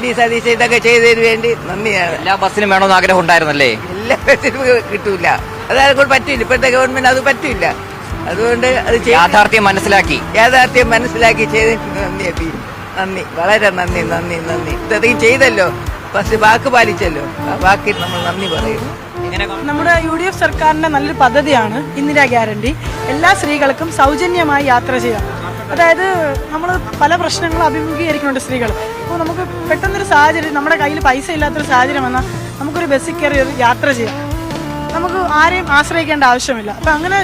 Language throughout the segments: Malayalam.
വി.ഡി. സതീശൻ ഇതൊക്കെ ചെയ്തതിന് വേണ്ടി നന്ദിയാണ്. എല്ലാ ബസ്സിനും വേണമെന്ന് ആഗ്രഹം ഉണ്ടായിരുന്നല്ലേ? എല്ലാ ബസ്സിനും കിട്ടൂല, അതായത് പറ്റില്ല. ഇപ്പോഴത്തെ ഗവൺമെന്റ് അത് പറ്റില്ല. അതുകൊണ്ട് അത് യാഥാർത്ഥ്യം മനസ്സിലാക്കി ചെയ്തതിന് നന്ദി, വളരെ നന്ദി. ഇത്രയും ചെയ്തല്ലോ, പക്ഷെ വാക്ക് പാലിച്ചല്ലോ, ആ വാക്കിൽ നമ്മൾ നന്ദി പറയുന്നു. നമ്മുടെ UDF സർക്കാരിന്റെ നല്ലൊരു പദ്ധതിയാണ് ഇന്ദിരാ ഗ്യാരണ്ടി. എല്ലാ സ്ത്രീകൾക്കും സൗജന്യമായി യാത്ര ചെയ്യാം. അതായത് നമ്മൾ പല പ്രശ്നങ്ങളും അഭിമുഖീകരിക്കുന്നുണ്ട് സ്ത്രീകൾ. അപ്പോൾ നമുക്ക് പെട്ടെന്നൊരു സാഹചര്യം, നമ്മുടെ കയ്യിൽ പൈസ ഇല്ലാത്തൊരു സാഹചര്യം വന്നാൽ നമുക്കൊരു ബസ്സിൽ കയറി ഒരു യാത്ര ചെയ്യാം. നമുക്ക് ആരെയും ആശ്രയിക്കേണ്ട ആവശ്യമില്ല. അപ്പം അങ്ങനെ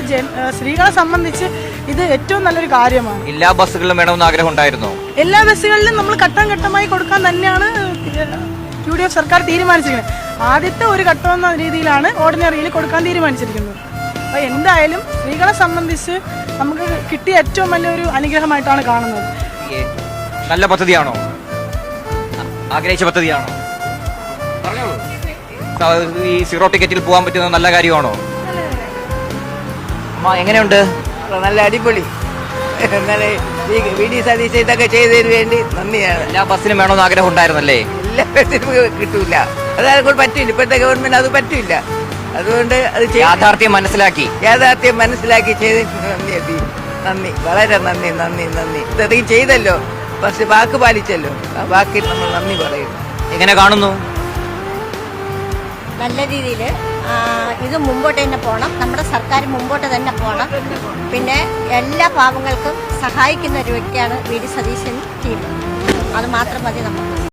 സ്ത്രീകളെ സംബന്ധിച്ച് ഇത് ഏറ്റവും നല്ലൊരു കാര്യമാണ്. എല്ലാ ബസ്സുകളിലും വേണമെന്ന് ആഗ്രഹം ഉണ്ടായിരുന്നോ? എല്ലാ ബസ്സുകളിലും നമ്മൾ ഘട്ടം ഘട്ടമായി കൊടുക്കാൻ തന്നെയാണ് UDF സർക്കാർ തീരുമാനിച്ചിരിക്കുന്നത്. ആദ്യത്തെ ഒരു ഘട്ടം എന്ന രീതിയിലാണ് ഓർഡിനറിയിൽ കൊടുക്കാൻ തീരുമാനിച്ചിരിക്കുന്നത്. അപ്പോൾ എന്തായാലും സ്ത്രീകളെ സംബന്ധിച്ച് നമുക്ക് കിട്ടിയ ഏറ്റവും വലിയൊരു അനുഗ്രഹമായിട്ടാണ് കാണുന്നത്. നല്ല പദ്ധതിയാണോ? ആഗ്രഹിച്ച പദ്ധതിയാണോ? ഈ സീറോ ടിക്കറ്റിൽ പോകാൻ പറ്റുന്ന നല്ല കാര്യമാണോ? അമ്മ എങ്ങനെയുണ്ട്? നല്ല അടിപൊളി. വി.ഡി. സതീശൻ ഇതൊക്കെ ചെയ്തതിന് വേണ്ടി നന്ദിയാണ്. എല്ലാ ബസ്സിനും വേണമെന്ന് ആഗ്രഹം ഉണ്ടായിരുന്നല്ലേ? എല്ലാ ബസ്സിനും കിട്ടൂല, അതായത് പറ്റില്ല. ഇപ്പോഴത്തെ ഗവൺമെന്റ് അത് പറ്റില്ല. അതുകൊണ്ട് അത് യാഥാർത്ഥ്യം മനസ്സിലാക്കി ചെയ്തതിന് നന്ദി, വളരെ നന്ദി. ഇത്രയും ചെയ്തല്ലോ, പക്ഷെ വാക്ക് പാലിച്ചല്ലോ, ആ വാക്കിൽ നമ്മൾ നന്ദി പറയുന്നു. എങ്ങനെ കാണുന്നു? നല്ല രീതിയിൽ ഇത് മുമ്പോട്ട് തന്നെ പോകണം. നമ്മുടെ സർക്കാർ മുമ്പോട്ട് തന്നെ പോകണം. പിന്നെ എല്ലാ പാവങ്ങൾക്കും സഹായിക്കുന്ന ഒരു വ്യക്തിയാണ് വി.ഡി. സതീശൻ ടീം. അത് മാത്രം മതി നമുക്ക്.